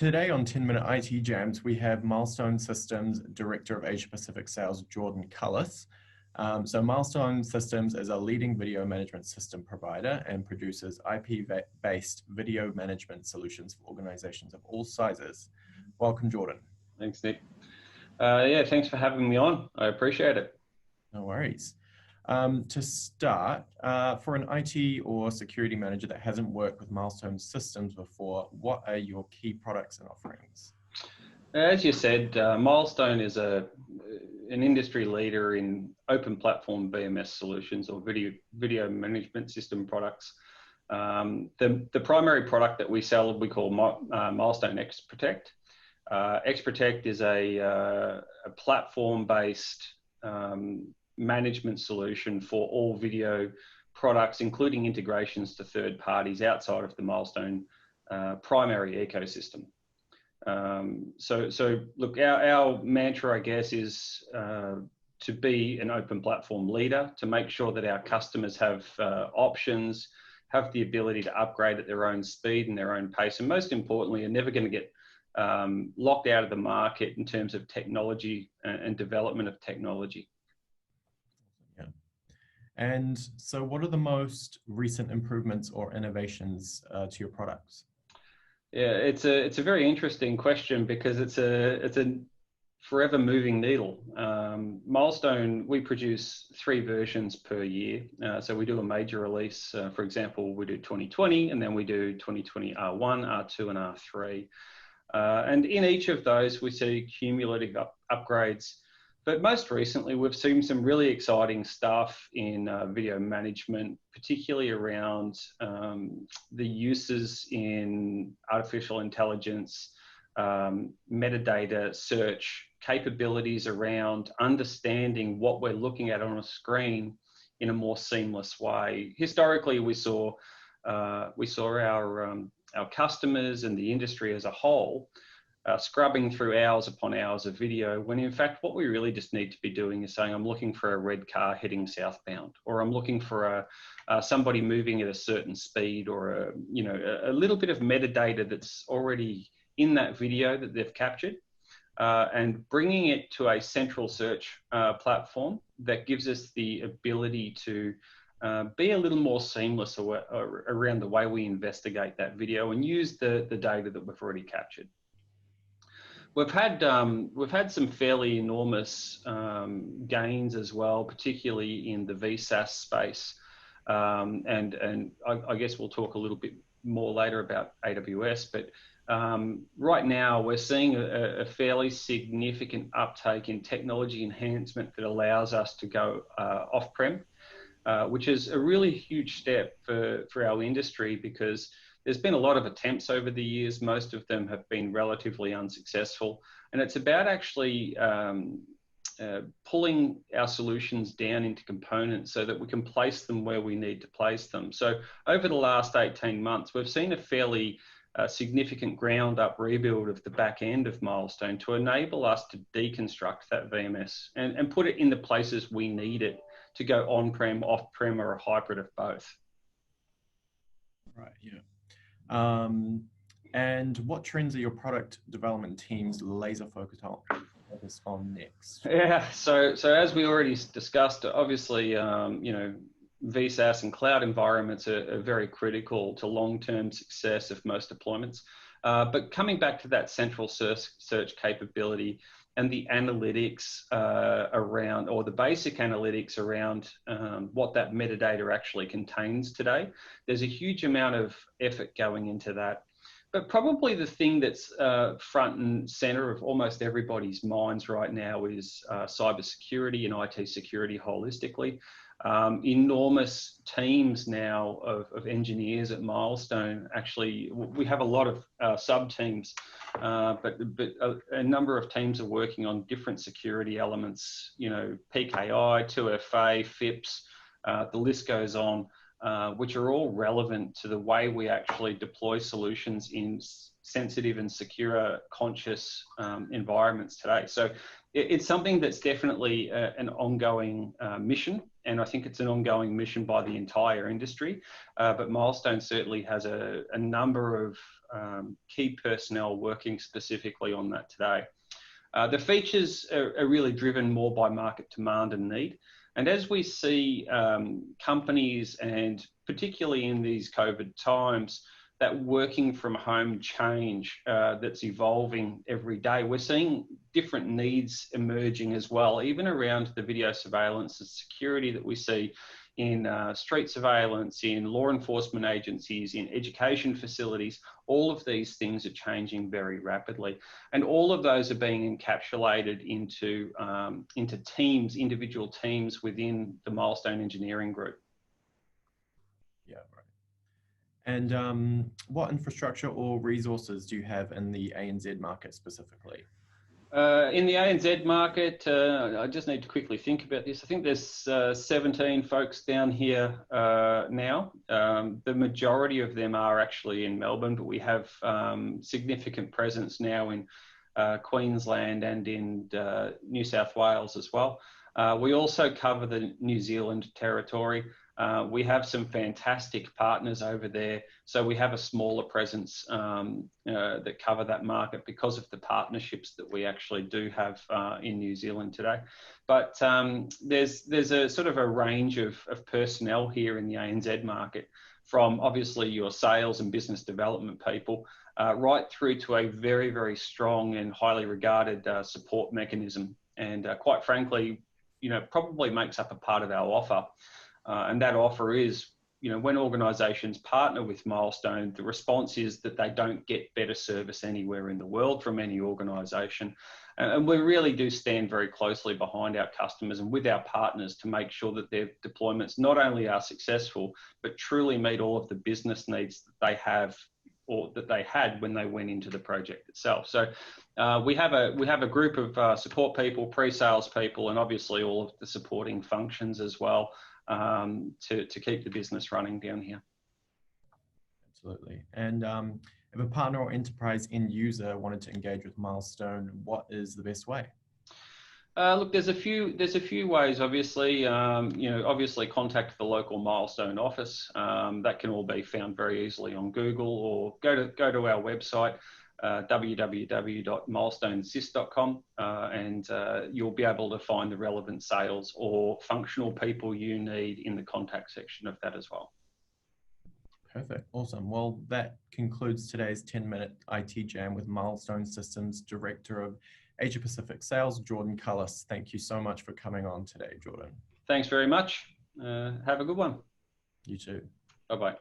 Today on 10-Minute IT Jams, we have Milestone Systems Director of Asia Pacific Sales, Jordan Cullis. So Milestone Systems is a leading video management system provider and produces IP-based video management solutions for organizations of all sizes. Welcome, Jordan. Thanks, Nick. Yeah, thanks for having me on. I appreciate it. No worries. To start, for an IT or security manager that hasn't worked with Milestone Systems before, what are your key products and offerings? As you said, Milestone is an industry leader in open platform VMS solutions or video management system products. The primary product that we sell, we call Milestone XProtect. XProtect is a platform-based management solution for all video products, including integrations to third parties outside of the Milestone primary ecosystem. So look, our mantra, I guess, is to be an open platform leader, to make sure that our customers have options, have the ability to upgrade at their own speed and their own pace, and most importantly, are never going to get locked out of the market in terms of technology and development of technology. Yeah. And so what are the most recent improvements or innovations to your products? Yeah, it's a very interesting question because it's a forever moving needle. Milestone, we produce 3 versions per year. So we do a major release. For example, we do 2020, and then we do 2020 R1, R2, and R3. And in each of those, we see cumulative upgrades. But most recently, we've seen some really exciting stuff in video management, particularly around the uses in artificial intelligence, metadata search capabilities around understanding what we're looking at on a screen in a more seamless way. Historically, we saw our customers and the industry as a whole scrubbing through hours upon hours of video, when in fact what we really just need to be doing is saying, I'm looking for a red car heading southbound, or I'm looking for somebody moving at a certain speed, or a little bit of metadata that's already in that video that they've captured, and bringing it to a central search platform that gives us the ability to be a little more seamless around the way we investigate that video and use the data that we've already captured. We've had some fairly enormous gains as well, particularly in the VSaaS space, and I guess we'll talk a little bit more later about AWS. But right now we're seeing a fairly significant uptake in technology enhancement that allows us to go off-prem, which is a really huge step for our industry, because there's been a lot of attempts over the years. Most of them have been relatively unsuccessful. And it's about actually pulling our solutions down into components so that we can place them where we need to place them. So over the last 18 months, we've seen a fairly significant ground up rebuild of the back end of Milestone to enable us to deconstruct that VMS and put it in the places we need it to go on-prem, off-prem, or a hybrid of both. Right, yeah. And what trends are your product development teams laser focused on next? Yeah, so as we already discussed, obviously, VSaaS and cloud environments are very critical to long-term success of most deployments. But coming back to that central search capability and the analytics around, or the basic analytics around what that metadata actually contains today, there's a huge amount of effort going into that. But probably the thing that's front and center of almost everybody's minds right now is cybersecurity and IT security holistically. Enormous teams now of engineers at Milestone. Actually, we have a lot of sub-teams, but a number of teams are working on different security elements, PKI, 2FA, FIPS, the list goes on, which are all relevant to the way we actually deploy solutions in sensitive and secure, conscious environments today. So it's something that's definitely an ongoing mission and I think it's an ongoing mission by the entire industry. But Milestone certainly has a number of key personnel working specifically on that today. The features are really driven more by market demand and need. And as we see companies, and particularly in these COVID times, that working from home change that's evolving every day, we're seeing different needs emerging as well, even around the video surveillance and security that we see in street surveillance, in law enforcement agencies, in education facilities. All of these things are changing very rapidly. And all of those are being encapsulated into teams, individual teams within the Milestone Engineering Group. Yeah, right. And what infrastructure or resources do you have in the ANZ market specifically? In the ANZ market, I just need to quickly think about this. I think there's 17 folks down here now. The majority of them are actually in Melbourne, but we have significant presence now in Queensland and in New South Wales as well. We also cover the New Zealand territory. We have some fantastic partners over there. So we have a smaller presence that cover that market because of the partnerships that we actually do have in New Zealand today. But there's a sort of a range of personnel here in the ANZ market, from obviously your sales and business development people, right through to a very, very strong and highly regarded support mechanism. And quite frankly, probably makes up a part of our offer. And that offer is, when organisations partner with Milestone, the response is that they don't get better service anywhere in the world from any organisation. And we really do stand very closely behind our customers and with our partners to make sure that their deployments not only are successful, but truly meet all of the business needs that they have or that they had when they went into the project itself. So we have a group of support people, pre-sales people, and obviously all of the supporting functions as well, to keep the business running down here. Absolutely. And if a partner or enterprise end user wanted to engage with Milestone, what is the best way? Look, there's a few ways. Obviously, obviously contact the local Milestone office. That can all be found very easily on Google, or go to our website, www.milestonesys.com, and you'll be able to find the relevant sales or functional people you need in the contact section of that as well. Perfect. Awesome. Well, that concludes today's 10-minute IT Jam with Milestone Systems Director of Asia Pacific Sales, Jordan Cullis. Thank you so much for coming on today, Jordan. Thanks very much. Have a good one. You too. Bye-bye.